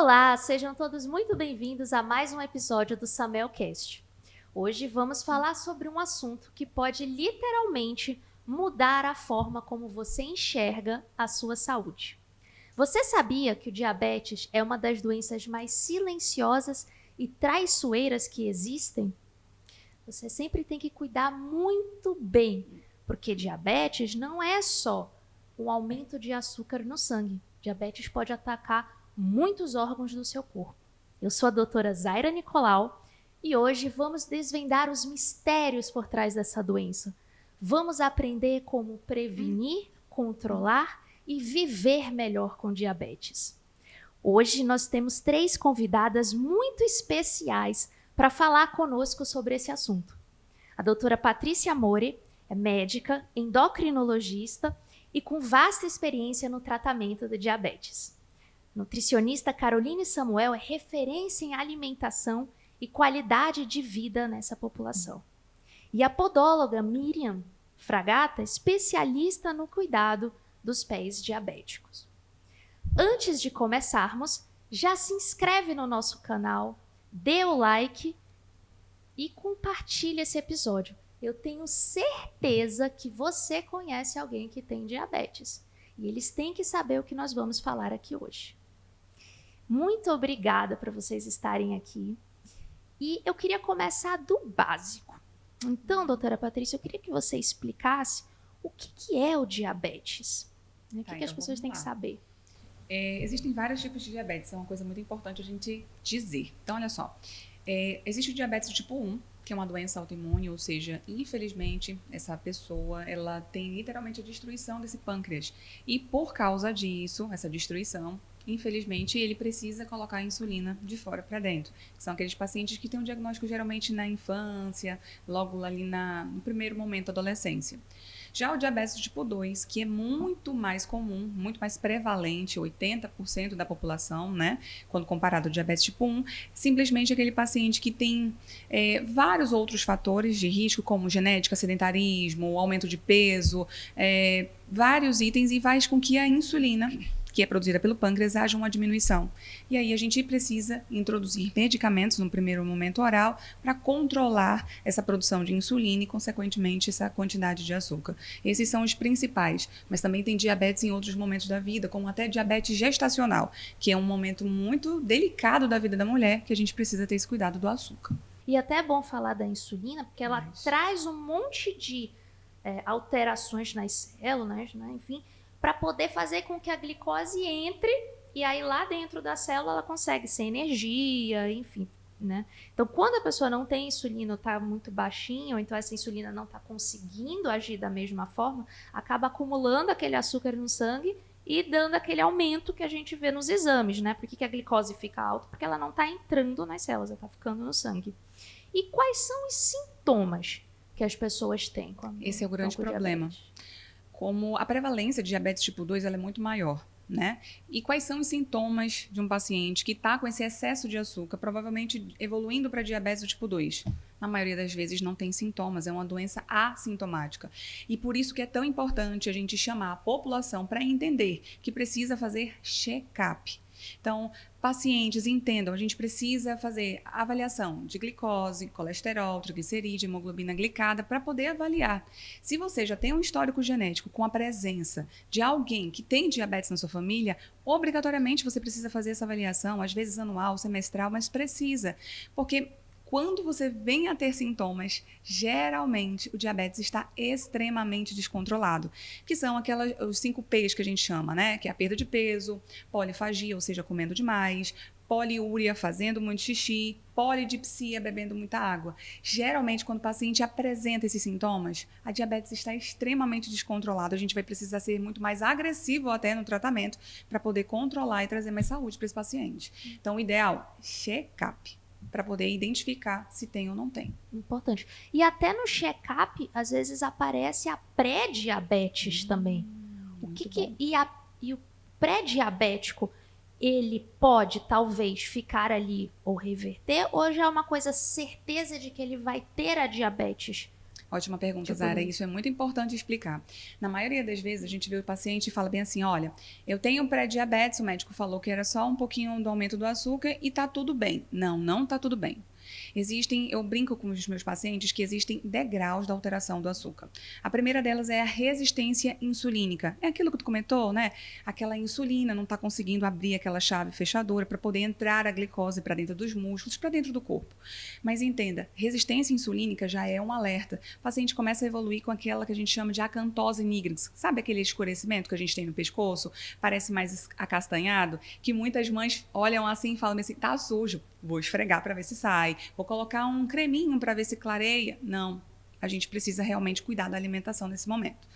Olá, sejam todos muito bem-vindos a mais um episódio do Samelcast. Hoje vamos falar sobre um assunto que pode literalmente mudar a forma como você enxerga a sua saúde. Você sabia que o diabetes é uma das doenças mais silenciosas e traiçoeiras que existem? Você sempre tem que cuidar muito bem, porque diabetes não é só um aumento de açúcar no sangue. Diabetes pode atacar muitos órgãos do seu corpo. Eu sou a doutora Zaira Nicolau e hoje vamos desvendar os mistérios por trás dessa doença. Vamos aprender como prevenir, controlar e viver melhor com diabetes. Hoje nós temos 3 convidadas muito especiais para falar conosco sobre esse assunto. A doutora Patrícia More é médica, endocrinologista e com vasta experiência no tratamento de diabetes. Nutricionista Caroline Samuel é referência em alimentação e qualidade de vida nessa população. E a podóloga Miriam Fragata, especialista no cuidado dos pés diabéticos. Antes de começarmos, já se inscreve no nosso canal, dê o like e compartilhe esse episódio. Eu tenho certeza que você conhece alguém que tem diabetes. E eles têm que saber o que nós vamos falar aqui hoje. Muito obrigada por vocês estarem aqui. E eu queria começar do básico. Então, doutora Patrícia, eu queria que você explicasse o que é o diabetes. O que as pessoas têm que saber? Existem vários tipos de diabetes, é uma coisa muito importante a gente dizer. Então, olha só, existe o diabetes do tipo 1, que é uma doença autoimune, ou seja, infelizmente, essa pessoa, ela tem literalmente a destruição desse pâncreas. E por causa disso, essa destruição, infelizmente, ele precisa colocar a insulina de fora para dentro. São aqueles pacientes que têm um diagnóstico geralmente na infância, logo ali no primeiro momento da adolescência. Já o diabetes tipo 2, que é muito mais comum, muito mais prevalente, 80% da população, né? Quando comparado ao diabetes tipo 1, simplesmente aquele paciente que tem vários outros fatores de risco, como genética, sedentarismo, aumento de peso, vários itens, e faz com que a insulina, que é produzida pelo pâncreas, haja uma diminuição. E aí a gente precisa introduzir medicamentos no primeiro momento oral para controlar essa produção de insulina e, consequentemente, essa quantidade de açúcar. Esses são os principais, mas também tem diabetes em outros momentos da vida, como até diabetes gestacional, que é um momento muito delicado da vida da mulher, que a gente precisa ter esse cuidado do açúcar. E até é bom falar da insulina, porque ela traz um monte de alterações nas células, né? Enfim, para poder fazer com que a glicose entre e aí lá dentro da célula ela consegue ser energia, enfim, né? Então, quando a pessoa não tem insulina ou está muito baixinha, ou então essa insulina não está conseguindo agir da mesma forma, acaba acumulando aquele açúcar no sangue e dando aquele aumento que a gente vê nos exames, né? Por que a glicose fica alta? Porque ela não está entrando nas células, ela está ficando no sangue. E quais são os sintomas que as pessoas têm? Esse é o grande problema. Como a prevalência de diabetes tipo 2 ela é muito maior, né? E quais são os sintomas de um paciente que está com esse excesso de açúcar, provavelmente evoluindo para diabetes do tipo 2? Na maioria das vezes não tem sintomas, é uma doença assintomática. E por isso que é tão importante a gente chamar a população para entender que precisa fazer check-up. Então, pacientes entendam, a gente precisa fazer avaliação de glicose, colesterol, triglicerídeo, hemoglobina glicada para poder avaliar. Se você já tem um histórico genético com a presença de alguém que tem diabetes na sua família, obrigatoriamente você precisa fazer essa avaliação, às vezes anual, semestral, mas precisa, porque quando você vem a ter sintomas, geralmente o diabetes está extremamente descontrolado, que são os 5 P's que a gente chama, né? Que é a perda de peso, polifagia, ou seja, comendo demais, poliúria, fazendo muito xixi, polidipsia, bebendo muita água. Geralmente, quando o paciente apresenta esses sintomas, a diabetes está extremamente descontrolada. A gente vai precisar ser muito mais agressivo até no tratamento para poder controlar e trazer mais saúde para esse paciente. Então, o ideal, check-up, para poder identificar se tem ou não tem. Importante. E até no check-up, às vezes aparece a pré-diabetes também. E o pré-diabético, ele pode, talvez, ficar ali ou reverter, ou já é uma coisa certeza de que ele vai ter a diabetes? Ótima pergunta, Tipo, Zara. Isso é muito importante explicar. Na maioria das vezes, a gente vê o paciente e fala bem assim, olha, eu tenho pré-diabetes, o médico falou que era só um pouquinho do aumento do açúcar e tá tudo bem. Não, não tá tudo bem. Eu brinco com os meus pacientes que existem degraus da alteração do açúcar. A primeira delas é a resistência insulínica. É aquilo que tu comentou, né? Aquela insulina não está conseguindo abrir aquela chave fechadora para poder entrar a glicose para dentro dos músculos, para dentro do corpo. Mas entenda, resistência insulínica já é um alerta. O paciente começa a evoluir com aquela que a gente chama de acantose nigrans. Sabe aquele escurecimento que a gente tem no pescoço? Parece mais acastanhado? Que muitas mães olham assim e falam assim, tá sujo, vou esfregar para ver se sai, vou colocar um creminho para ver se clareia. Não, a gente precisa realmente cuidar da alimentação nesse momento.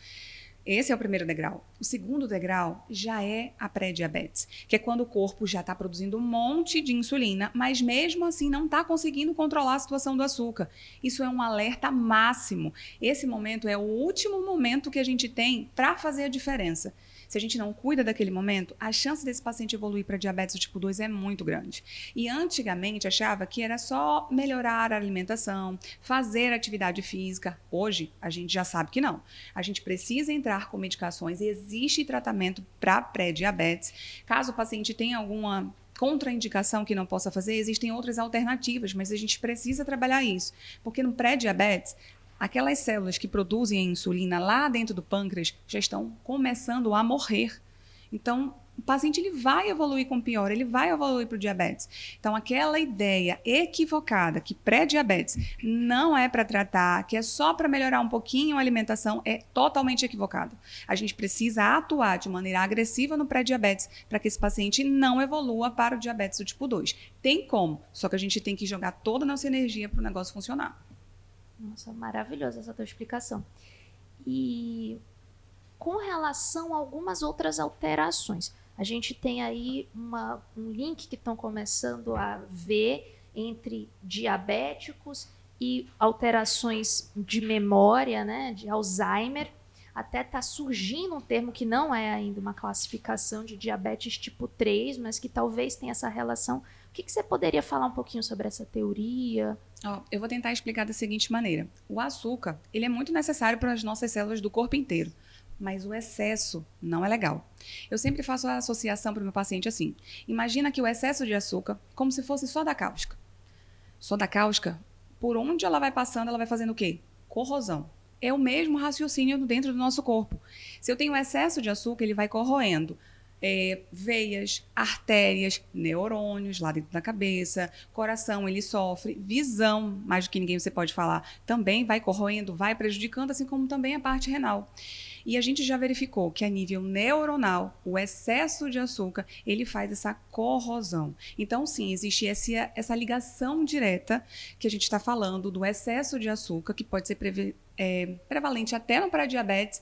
Esse é o primeiro degrau. O segundo degrau já é a pré-diabetes, que é quando o corpo já está produzindo um monte de insulina, mas mesmo assim não está conseguindo controlar a situação do açúcar. Isso é um alerta máximo. Esse momento é o último momento que a gente tem para fazer a diferença. Se a gente não cuida daquele momento, a chance desse paciente evoluir para diabetes do tipo 2 é muito grande. E antigamente achava que era só melhorar a alimentação, fazer atividade física. Hoje, a gente já sabe que não. A gente precisa entrar com medicações, existe tratamento para pré-diabetes. Caso o paciente tenha alguma contraindicação que não possa fazer, existem outras alternativas, mas a gente precisa trabalhar isso. Porque no pré-diabetes, aquelas células que produzem a insulina lá dentro do pâncreas já estão começando a morrer. Então, o paciente ele vai evoluir com pior, ele vai evoluir para o diabetes. Então, aquela ideia equivocada que pré-diabetes não é para tratar, que é só para melhorar um pouquinho a alimentação, é totalmente equivocada. A gente precisa atuar de maneira agressiva no pré-diabetes para que esse paciente não evolua para o diabetes do tipo 2. Tem como, só que a gente tem que jogar toda a nossa energia para o negócio funcionar. Nossa, maravilhosa essa tua explicação. E com relação a algumas outras alterações, a gente tem aí um link que estão começando a ver entre diabéticos e alterações de memória, né, de Alzheimer. Até está surgindo um termo que não é ainda uma classificação de diabetes tipo 3, mas que talvez tenha essa relação. O que você poderia falar um pouquinho sobre essa teoria? Eu vou tentar explicar da seguinte maneira. O açúcar, ele é muito necessário para as nossas células do corpo inteiro, mas o excesso não é legal. Eu sempre faço a associação para o meu paciente assim. Imagina que o excesso de açúcar, como se fosse soda cáustica. Soda cáustica, por onde ela vai passando, ela vai fazendo o quê? Corrosão. É o mesmo raciocínio dentro do nosso corpo. Se eu tenho excesso de açúcar, ele vai corroendo veias, artérias, neurônios lá dentro da cabeça, coração ele sofre, visão, mais do que ninguém você pode falar, também vai corroendo, vai prejudicando, assim como também a parte renal. E a gente já verificou que a nível neuronal, o excesso de açúcar, ele faz essa corrosão. Então, sim, existe essa ligação direta que a gente está falando do excesso de açúcar, que pode ser prevalente até no pré-diabetes,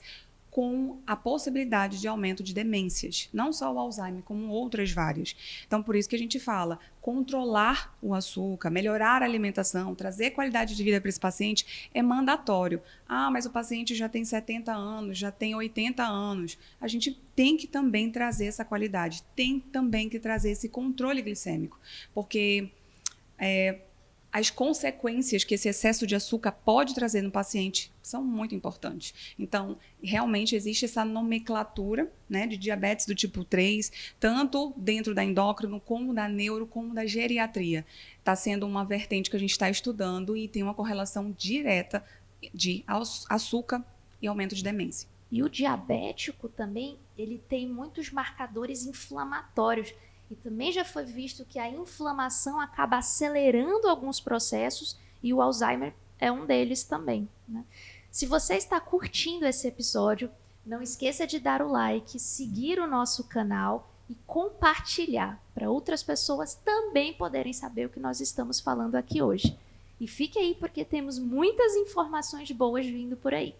com a possibilidade de aumento de demências, não só o Alzheimer, como outras várias. Então, por isso que a gente fala, controlar o açúcar, melhorar a alimentação, trazer qualidade de vida para esse paciente é mandatório. Ah, mas o paciente já tem 70 anos, já tem 80 anos. A gente tem que também trazer essa qualidade, tem também que trazer esse controle glicêmico, porque as consequências que esse excesso de açúcar pode trazer no paciente são muito importantes. Então, realmente existe essa nomenclatura, né, de diabetes do tipo 3, tanto dentro da endócrino, como da neuro, como da geriatria. Está sendo uma vertente que a gente está estudando e tem uma correlação direta de açúcar e aumento de demência. E o diabético também, ele tem muitos marcadores inflamatórios. E também já foi visto que a inflamação acaba acelerando alguns processos e o Alzheimer é um deles também, né? Se você está curtindo esse episódio, não esqueça de dar o like, seguir o nosso canal e compartilhar para outras pessoas também poderem saber o que nós estamos falando aqui hoje. E fique aí porque temos muitas informações boas vindo por aí.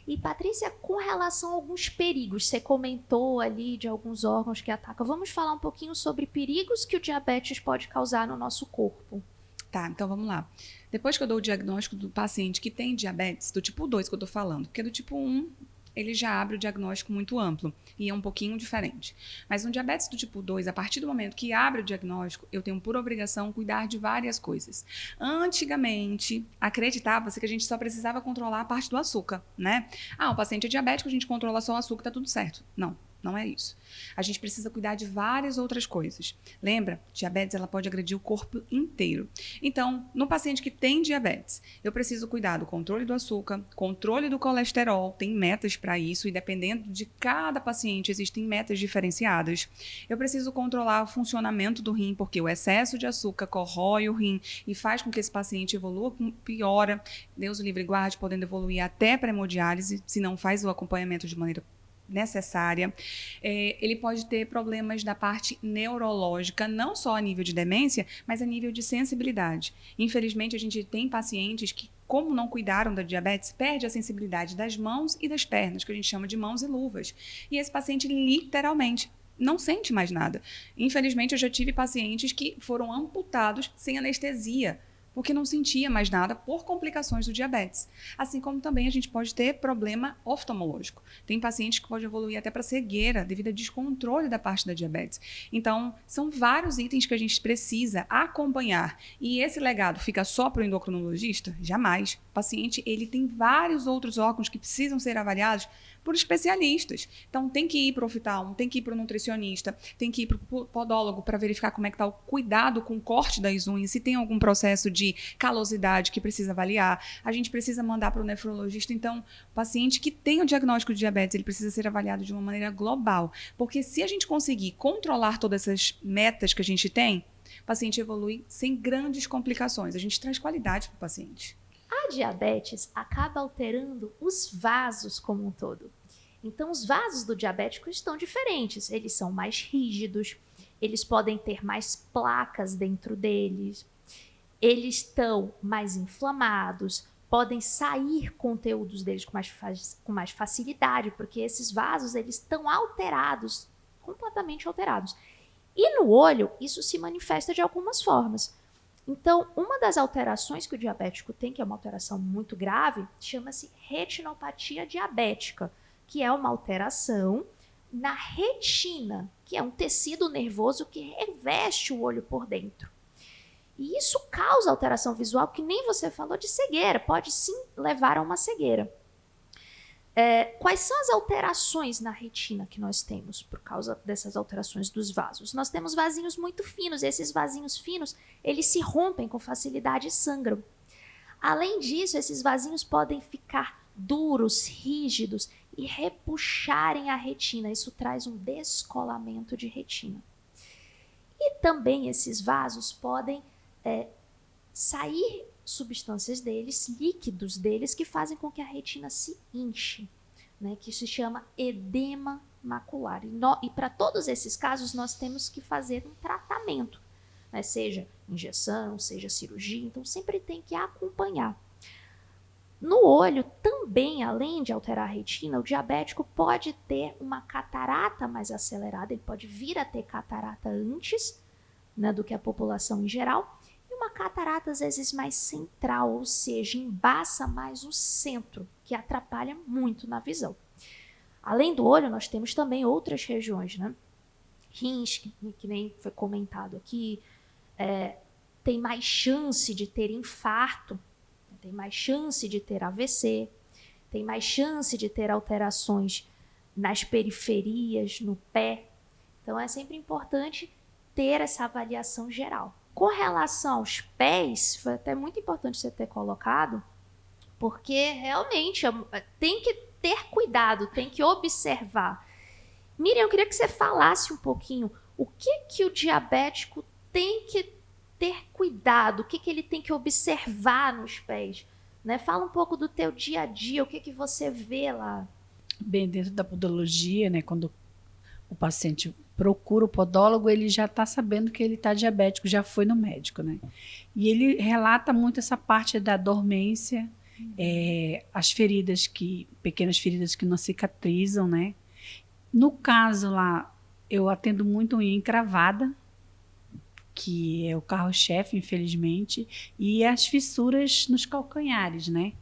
E, Patrícia, com relação a alguns perigos, você comentou ali de alguns órgãos que atacam. Vamos falar um pouquinho sobre perigos que o diabetes pode causar no nosso corpo. Tá, então vamos lá. Depois que eu dou o diagnóstico do paciente que tem diabetes, do tipo 2 que eu tô falando, porque do tipo 1 ele já abre o diagnóstico muito amplo e é um pouquinho diferente. Mas no diabetes do tipo 2, a partir do momento que abre o diagnóstico, eu tenho por obrigação cuidar de várias coisas. Antigamente, acreditava-se que a gente só precisava controlar a parte do açúcar, né? O paciente é diabético, a gente controla só o açúcar, tá tudo certo. Não. Não é isso. A gente precisa cuidar de várias outras coisas. Lembra? Diabetes, ela pode agredir o corpo inteiro. Então, no paciente que tem diabetes, eu preciso cuidar do controle do açúcar, controle do colesterol, tem metas para isso, e dependendo de cada paciente, existem metas diferenciadas. Eu preciso controlar o funcionamento do rim, porque o excesso de açúcar corrói o rim e faz com que esse paciente evolua, piora, Deus o livre e guarde, podendo evoluir até para hemodiálise, se não faz o acompanhamento de maneira necessária. Ele pode ter problemas da parte neurológica, não só a nível de demência, mas a nível de sensibilidade. Infelizmente, a gente tem pacientes que, como não cuidaram da diabetes, perde a sensibilidade das mãos e das pernas, que a gente chama de mãos e luvas. E esse paciente, literalmente, não sente mais nada. Infelizmente, eu já tive pacientes que foram amputados sem anestesia, porque não sentia mais nada por complicações do diabetes. Assim como também a gente pode ter problema oftalmológico. Tem pacientes que podem evoluir até para cegueira devido a descontrole da parte da diabetes. Então, são vários itens que a gente precisa acompanhar. E esse legado fica só para o endocrinologista? Jamais. O paciente, ele tem vários outros órgãos que precisam ser avaliados por especialistas. Então, tem que ir para o oftalmo, tem que ir para o nutricionista, tem que ir para o podólogo para verificar como é que está o cuidado com o corte das unhas, se tem algum processo de calosidade que precisa avaliar. A gente precisa mandar para o nefrologista. Então, o paciente que tem o diagnóstico de diabetes, ele precisa ser avaliado de uma maneira global. Porque se a gente conseguir controlar todas essas metas que a gente tem, o paciente evolui sem grandes complicações. A gente traz qualidade para o paciente. A diabetes acaba alterando os vasos como um todo. Então, os vasos do diabético estão diferentes. Eles são mais rígidos, eles podem ter mais placas dentro deles, eles estão mais inflamados, podem sair conteúdos deles com mais facilidade, porque esses vasos eles estão alterados, completamente alterados. E no olho, isso se manifesta de algumas formas. Então, uma das alterações que o diabético tem, que é uma alteração muito grave, chama-se retinopatia diabética, que é uma alteração na retina, que é um tecido nervoso que reveste o olho por dentro. E isso causa alteração visual, que nem você falou de cegueira, pode sim levar a uma cegueira. Quais são as alterações na retina que nós temos por causa dessas alterações dos vasos? Nós temos vasinhos muito finos, e esses vasinhos finos, eles se rompem com facilidade e sangram. Além disso, esses vasinhos podem ficar duros, rígidos e repuxarem a retina. Isso traz um descolamento de retina. E também esses vasos podem sair substâncias deles, líquidos deles, que fazem com que a retina se inche, né, que se chama edema macular. E para todos esses casos, nós temos que fazer um tratamento, né, seja injeção, seja cirurgia, então sempre tem que acompanhar. No olho, também, além de alterar a retina, o diabético pode ter uma catarata mais acelerada, ele pode vir a ter catarata antes, né, do que a população em geral, e uma catarata às vezes mais central, ou seja, embaça mais o centro, que atrapalha muito na visão. Além do olho, nós temos também outras regiões, né? Rins, que nem foi comentado aqui, tem mais chance de ter infarto, tem mais chance de ter AVC, tem mais chance de ter alterações nas periferias, no pé. Então, é sempre importante ter essa avaliação geral. Com relação aos pés, foi até muito importante você ter colocado, porque realmente tem que ter cuidado, tem que observar. Miriam, eu queria que você falasse um pouquinho o que o diabético tem que ter cuidado, o que ele tem que observar nos pés, né? Fala um pouco do teu dia a dia, o que você vê lá. Bem, dentro da podologia, né, quando o paciente procura o podólogo, ele já está sabendo que ele está diabético, já foi no médico, né? E ele relata muito essa parte da dormência, as feridas, pequenas feridas que não cicatrizam, né? No caso lá, eu atendo muito unha encravada, que é o carro-chefe, infelizmente, e as fissuras nos calcanhares, né?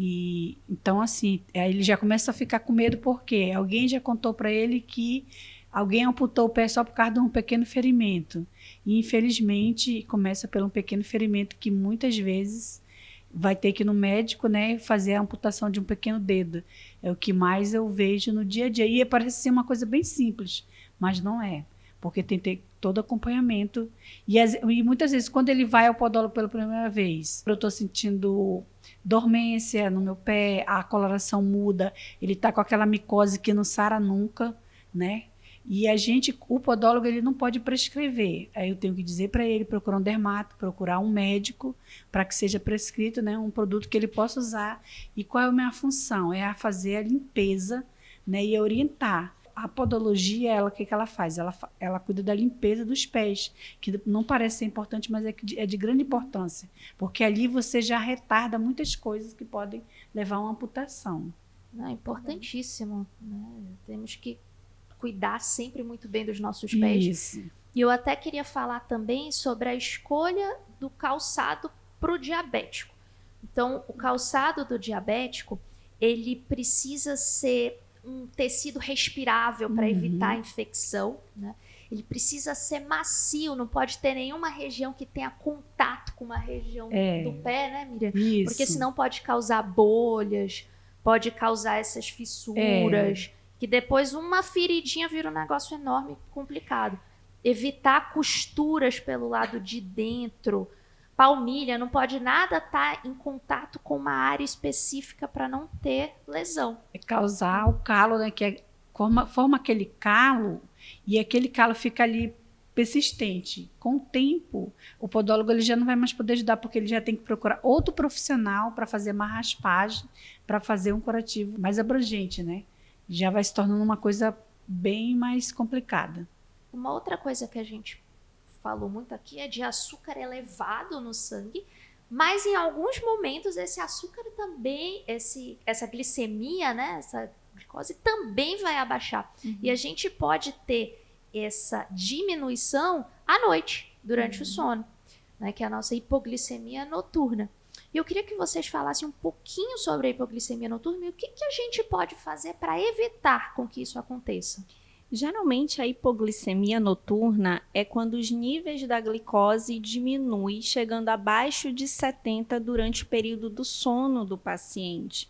E então, assim, aí ele já começa a ficar com medo porque alguém já contou para ele que alguém amputou o pé só por causa de um pequeno ferimento. E, infelizmente, começa por um pequeno ferimento que muitas vezes vai ter que ir no médico, né, fazer a amputação de um pequeno dedo. É o que mais eu vejo no dia a dia. E parece ser uma coisa bem simples, mas não é. Porque tem que ter todo acompanhamento. E muitas vezes, quando ele vai ao podólogo pela primeira vez, eu estou sentindo dormência no meu pé, a coloração muda, ele está com aquela micose que não sara nunca, né? E o podólogo, ele não pode prescrever. Aí eu tenho que dizer para ele procurar um dermato, procurar um médico, para que seja prescrito, né, um produto que ele possa usar. E qual é a minha função? É a fazer a limpeza, né, e orientar. A podologia, o que ela faz? Ela cuida da limpeza dos pés, que não parece ser importante, mas é de grande importância, porque ali você já retarda muitas coisas que podem levar a uma amputação. É importantíssimo, né? Temos que cuidar sempre muito bem dos nossos pés. Isso. E eu até queria falar também sobre a escolha do calçado para o diabético. Então, o calçado do diabético, ele precisa ser um tecido respirável para evitar a infecção, né? Ele precisa ser macio, não pode ter nenhuma região que tenha contato com uma região do pé, né, Miriam? Isso. Porque senão pode causar bolhas, pode causar essas fissuras, que depois uma feridinha vira um negócio enorme e complicado. Evitar costuras pelo lado de dentro. Palmilha, não pode nada estar em contato com uma área específica para não ter lesão. É causar o calo, né, que forma aquele calo, e aquele calo fica ali persistente. Com o tempo, o podólogo ele já não vai mais poder ajudar, porque ele já tem que procurar outro profissional para fazer uma raspagem, para fazer um curativo mais abrangente, né? Já vai se tornando uma coisa bem mais complicada. Uma outra coisa que a gente falou muito aqui é de açúcar elevado no sangue, mas em alguns momentos esse açúcar também, essa glicemia, né, essa glicose também vai abaixar. E a gente pode ter essa diminuição à noite, durante o sono, né, que é a nossa hipoglicemia noturna. E eu queria que vocês falassem um pouquinho sobre a hipoglicemia noturna e o que a gente pode fazer para evitar com que isso aconteça. Geralmente, a hipoglicemia noturna é quando os níveis da glicose diminuem, chegando abaixo de 70 durante o período do sono do paciente.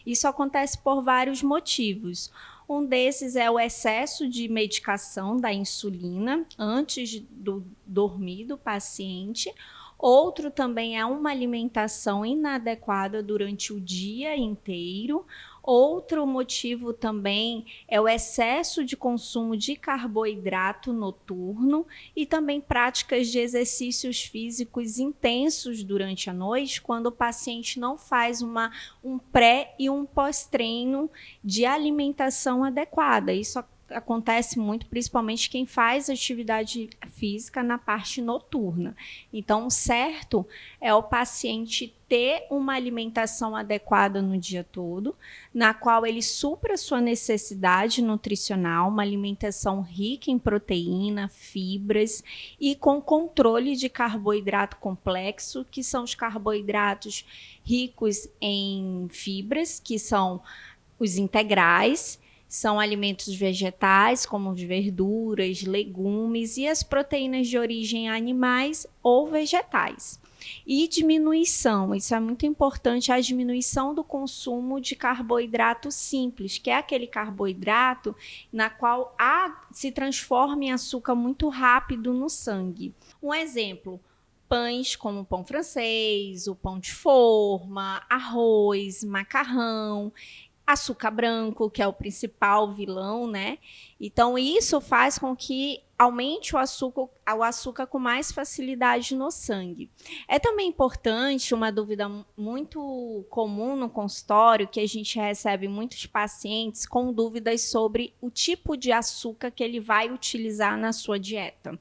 Isso acontece por vários motivos. Um desses é o excesso de medicação da insulina antes do dormir do paciente. Outro também é uma alimentação inadequada durante o dia inteiro. Outro motivo também é o excesso de consumo de carboidrato noturno e também práticas de exercícios físicos intensos durante a noite, quando o paciente não faz um pré e um pós-treino de alimentação adequada. Isso acontece muito, principalmente quem faz atividade física na parte noturna. Então, o certo é o paciente ter uma alimentação adequada no dia todo, na qual ele supra sua necessidade nutricional, uma alimentação rica em proteína, fibras e com controle de carboidrato complexo, que são os carboidratos ricos em fibras, que são os integrais. São alimentos vegetais, como verduras, legumes e as proteínas de origem animais ou vegetais. E diminuição, isso é muito importante, a diminuição do consumo de carboidrato simples, que é aquele carboidrato na qual se transforma em açúcar muito rápido no sangue. Um exemplo, pães como o pão francês, o pão de forma, arroz, macarrão, açúcar branco, que é o principal vilão, né? Então, isso faz com que aumente o açúcar com mais facilidade no sangue. É também importante, uma dúvida muito comum no consultório, que a gente recebe muitos pacientes com dúvidas sobre o tipo de açúcar que ele vai utilizar na sua dieta.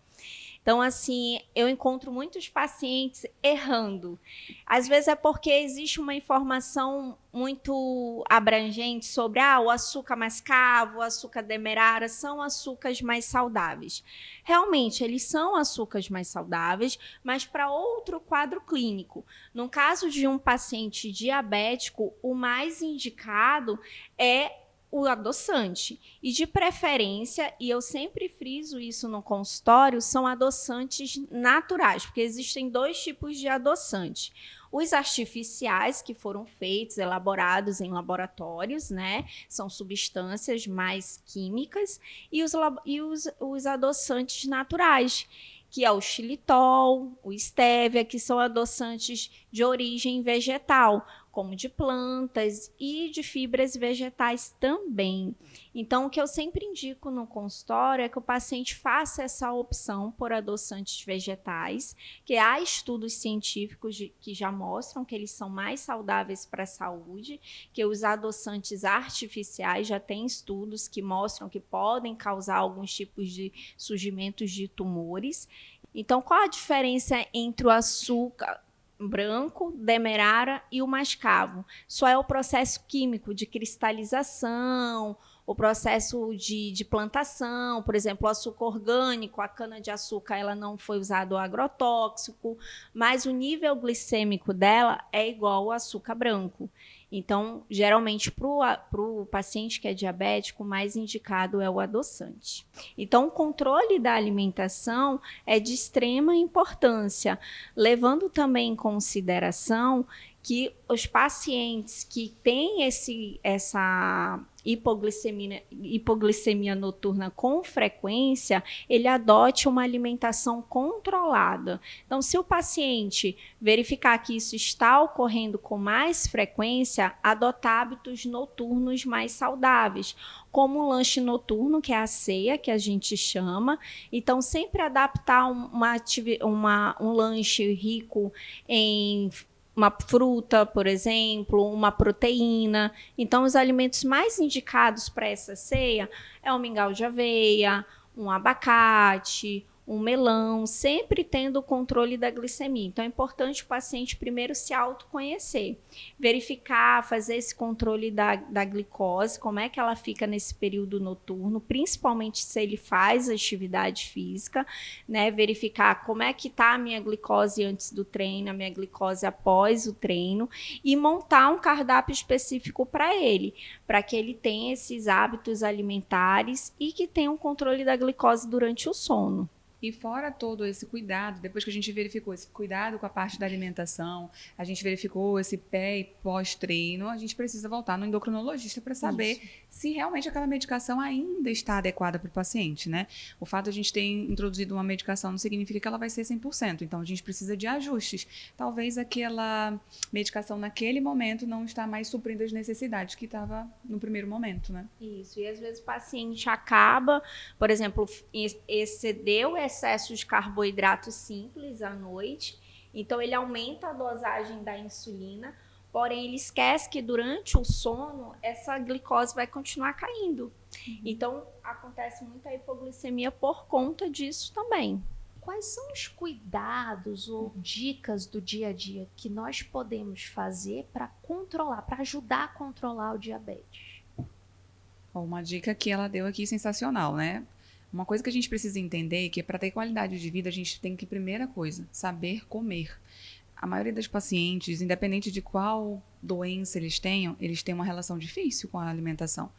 Então, assim, eu encontro muitos pacientes errando. Às vezes é porque existe uma informação muito abrangente sobre o açúcar mascavo, o açúcar demerara são açúcares mais saudáveis. Realmente, eles são açúcares mais saudáveis, mas para outro quadro clínico. No caso de um paciente diabético, o mais indicado é o adoçante. E de preferência, e eu sempre friso isso no consultório, são adoçantes naturais, porque existem 2 tipos de adoçante. Os artificiais, que foram feitos, elaborados em laboratórios, né? São substâncias mais químicas, e os adoçantes naturais, que é o xilitol, o estévia, que são adoçantes de origem vegetal, como de plantas e de fibras vegetais também. Então, o que eu sempre indico no consultório é que o paciente faça essa opção por adoçantes vegetais, que há estudos científicos que já mostram que eles são mais saudáveis para a saúde, que os adoçantes artificiais já têm estudos que mostram que podem causar alguns tipos de surgimentos de tumores. Então, qual a diferença entre o açúcar branco, demerara e o mascavo? Só é o processo químico de cristalização, o processo de plantação, por exemplo, o açúcar orgânico, a cana-de-açúcar, ela não foi usado agrotóxico, mas o nível glicêmico dela é igual ao açúcar branco. Então, geralmente, para o paciente que é diabético, o mais indicado é o adoçante. Então, o controle da alimentação é de extrema importância, levando também em consideração que os pacientes que têm essa hipoglicemia noturna com frequência, ele adote uma alimentação controlada. Então, se o paciente verificar que isso está ocorrendo com mais frequência, adotar hábitos noturnos mais saudáveis, como o lanche noturno, que é a ceia, que a gente chama. Então, sempre adaptar um lanche rico em uma fruta, por exemplo, uma proteína. Então, os alimentos mais indicados para essa ceia é o mingau de aveia, um abacate, um melão, sempre tendo o controle da glicemia. Então, é importante o paciente primeiro se autoconhecer, verificar, fazer esse controle da glicose, como é que ela fica nesse período noturno, principalmente se ele faz atividade física, né? Verificar como é que está a minha glicose antes do treino, a minha glicose após o treino, e montar um cardápio específico para que ele tenha esses hábitos alimentares e que tenha um controle da glicose durante o sono. E fora todo esse cuidado, depois que a gente verificou esse cuidado com a parte da alimentação, a gente verificou esse pré e pós-treino, a gente precisa voltar no endocrinologista para saber se realmente aquela medicação ainda está adequada para o paciente, né? O fato de a gente ter introduzido uma medicação não significa que ela vai ser 100%, então a gente precisa de ajustes. Talvez aquela medicação naquele momento não está mais suprindo as necessidades que estava no primeiro momento, né? Isso, e às vezes o paciente acaba, por exemplo, excedeu excesso de carboidrato simples à noite, então ele aumenta a dosagem da insulina, porém ele esquece que durante o sono essa glicose vai continuar caindo. Então acontece muita hipoglicemia por conta disso também. Quais são os cuidados ou dicas do dia a dia que nós podemos fazer para controlar, para ajudar a controlar o diabetes? Uma dica que ela deu aqui sensacional, né? Uma coisa que a gente precisa entender é que para ter qualidade de vida, a gente tem que, primeira coisa, saber comer. A maioria das pacientes, independente de qual doença eles têm uma relação difícil com a alimentação.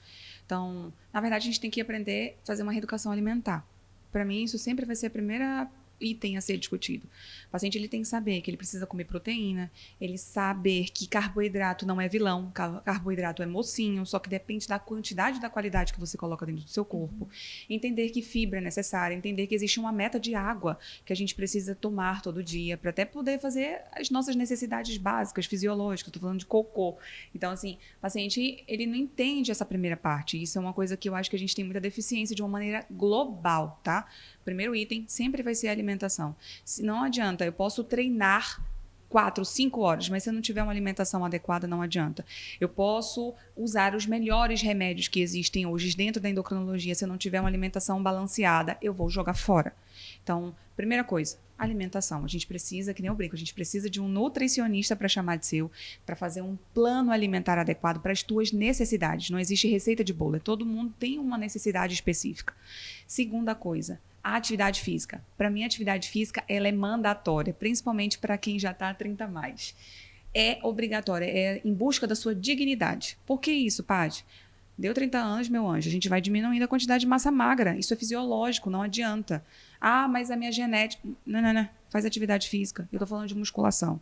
Então, na verdade, a gente tem que aprender a fazer uma reeducação alimentar. Para mim, isso sempre vai ser a primeira item a ser discutido. O paciente ele tem que saber que ele precisa comer proteína, ele saber que carboidrato não é vilão, carboidrato é mocinho, só que depende da quantidade e da qualidade que você coloca dentro do seu corpo. Entender que fibra é necessária, entender que existe uma meta de água que a gente precisa tomar todo dia para até poder fazer as nossas necessidades básicas, fisiológicas. Estou falando de cocô. Então, assim, o paciente ele não entende essa primeira parte. Isso é uma coisa que eu acho que a gente tem muita deficiência de uma maneira global, tá? O primeiro item sempre vai ser a alimentação. Se não adianta, eu posso treinar 4, 5 horas, mas se eu não tiver uma alimentação adequada, não adianta. Eu posso usar os melhores remédios que existem hoje dentro da endocrinologia, se eu não tiver uma alimentação balanceada, eu vou jogar fora. Então, primeira coisa, alimentação. A gente precisa, que nem eu brinco, a gente precisa de um nutricionista para chamar de seu, para fazer um plano alimentar adequado para as tuas necessidades. Não existe receita de bolo, todo mundo tem uma necessidade específica. Segunda coisa, a atividade física. Para mim, a atividade física ela é mandatória, principalmente para quem já está 30 mais. É obrigatória, é em busca da sua dignidade. Por que isso, Paty? Deu 30 anos, meu anjo, a gente vai diminuindo a quantidade de massa magra. Isso é fisiológico, não adianta. Ah, mas a minha genética... Não. Faz atividade física. Eu estou falando de musculação.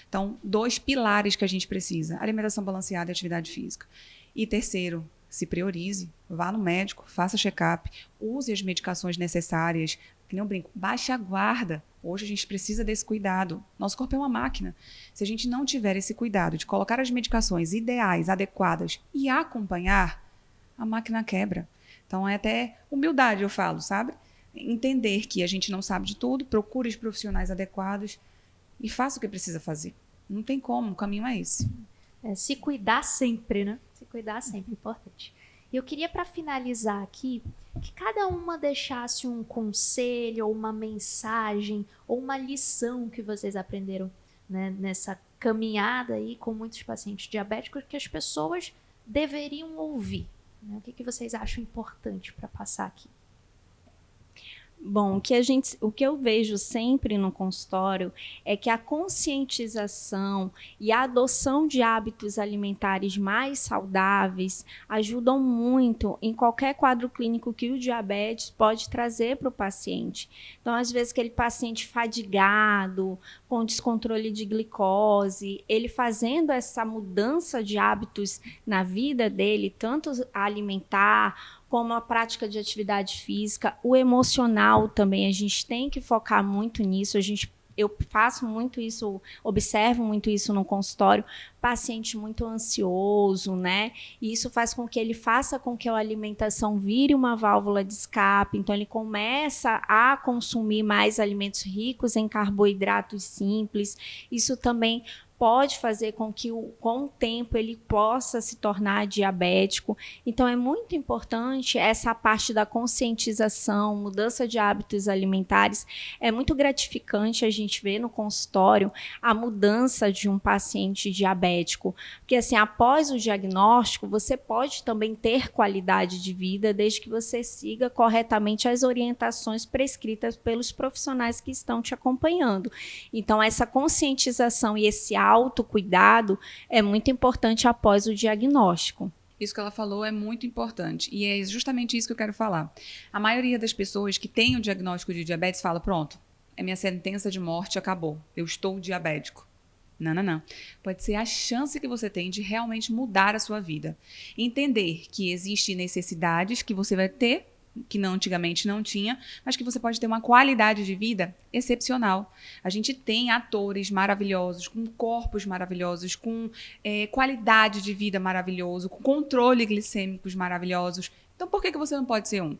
Então, 2 pilares que a gente precisa. Alimentação balanceada e atividade física. E terceiro, se priorize. Vá no médico, faça check-up. Use as medicações necessárias. Que nem eu brinco, baixe a guarda. Hoje a gente precisa desse cuidado. Nosso corpo é uma máquina. Se a gente não tiver esse cuidado de colocar as medicações ideais, adequadas e acompanhar, a máquina quebra. Então é até humildade, eu falo, sabe? Entender que a gente não sabe de tudo, procure os profissionais adequados e faça o que precisa fazer. Não tem como, o caminho é esse. Se cuidar sempre, né? Se cuidar sempre, importante. E eu queria, para finalizar aqui, que cada uma deixasse um conselho, ou uma mensagem, ou uma lição que vocês aprenderam, né, nessa caminhada aí com muitos pacientes diabéticos que as pessoas deveriam ouvir. Né? O que vocês acham importante para passar aqui? Bom, o que eu vejo sempre no consultório é que a conscientização e a adoção de hábitos alimentares mais saudáveis ajudam muito em qualquer quadro clínico que o diabetes pode trazer para o paciente. Então, às vezes, aquele paciente fadigado, com descontrole de glicose, ele fazendo essa mudança de hábitos na vida dele, tanto alimentar, como a prática de atividade física, o emocional também, a gente tem que focar muito nisso, eu faço muito isso, observo muito isso no consultório, paciente muito ansioso, né? E isso faz com que ele faça com que a alimentação vire uma válvula de escape, então ele começa a consumir mais alimentos ricos em carboidratos simples, isso também pode fazer com que com o tempo ele possa se tornar diabético. Então é muito importante essa parte da conscientização, mudança de hábitos alimentares. É muito gratificante a gente ver no consultório a mudança de um paciente diabético, porque assim, após o diagnóstico, você pode também ter qualidade de vida desde que você siga corretamente as orientações prescritas pelos profissionais que estão te acompanhando. Então essa conscientização e esse autocuidado é muito importante após o diagnóstico. Isso que ela falou é muito importante e é justamente isso que eu quero falar. A maioria das pessoas que tem o diagnóstico de diabetes fala, pronto, é minha sentença de morte, acabou, eu estou diabético. Não. Pode ser a chance que você tem de realmente mudar a sua vida. Entender que existem necessidades que você vai ter, que não, antigamente não tinha, mas que você pode ter uma qualidade de vida excepcional. A gente tem atores maravilhosos, com corpos maravilhosos, com qualidade de vida maravilhoso, com controle glicêmicos maravilhosos. Então, por que você não pode ser um?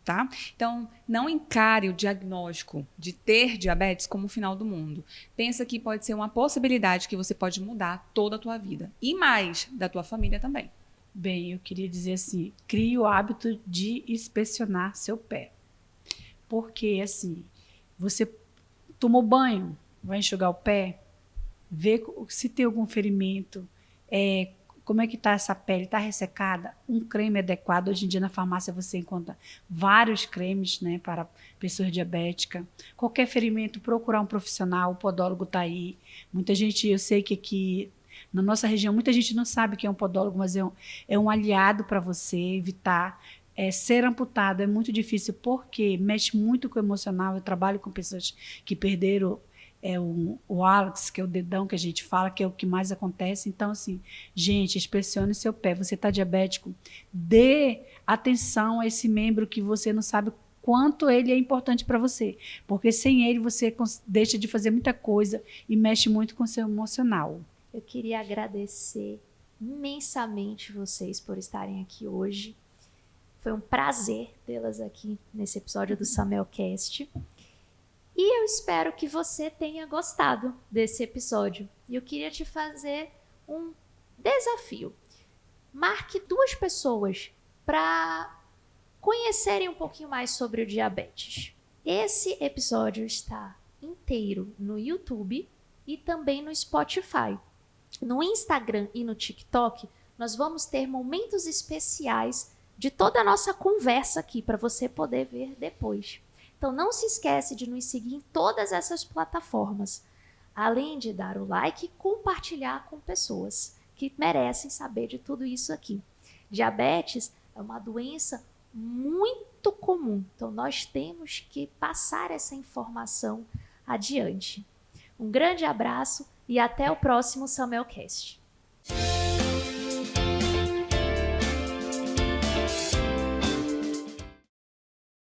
Tá? Então, não encare o diagnóstico de ter diabetes como o final do mundo. Pensa que pode ser uma possibilidade que você pode mudar toda a tua vida. E mais, da tua família também. Bem, eu queria dizer assim, crie o hábito de inspecionar seu pé. Porque, assim, você tomou banho, vai enxugar o pé, vê se tem algum ferimento, como é que está essa pele, está ressecada, um creme adequado. Hoje em dia na farmácia você encontra vários cremes, né, para pessoas diabéticas. Qualquer ferimento, procurar um profissional, o podólogo está aí. Muita gente, eu sei que aqui na nossa região, muita gente não sabe que é um podólogo, mas é um aliado para você evitar. Ser amputado é muito difícil porque mexe muito com o emocional. Eu trabalho com pessoas que perderam o Alex, que é o dedão que a gente fala, que é o que mais acontece. Então, assim, gente, inspecione seu pé. Você está diabético, dê atenção a esse membro que você não sabe quanto ele é importante para você, porque sem ele você deixa de fazer muita coisa e mexe muito com o seu emocional. Eu queria agradecer imensamente vocês por estarem aqui hoje. Foi um prazer tê-las aqui nesse episódio do SamelCast. E eu espero que você tenha gostado desse episódio. E eu queria te fazer um desafio. Marque 2 pessoas para conhecerem um pouquinho mais sobre o diabetes. Esse episódio está inteiro no YouTube e também no Spotify. No Instagram e no TikTok, nós vamos ter momentos especiais de toda a nossa conversa aqui para você poder ver depois. Então não se esquece de nos seguir em todas essas plataformas, além de dar o like e compartilhar com pessoas que merecem saber de tudo isso aqui. Diabetes é uma doença muito comum, então nós temos que passar essa informação adiante. Um grande abraço e até o próximo SamelCast.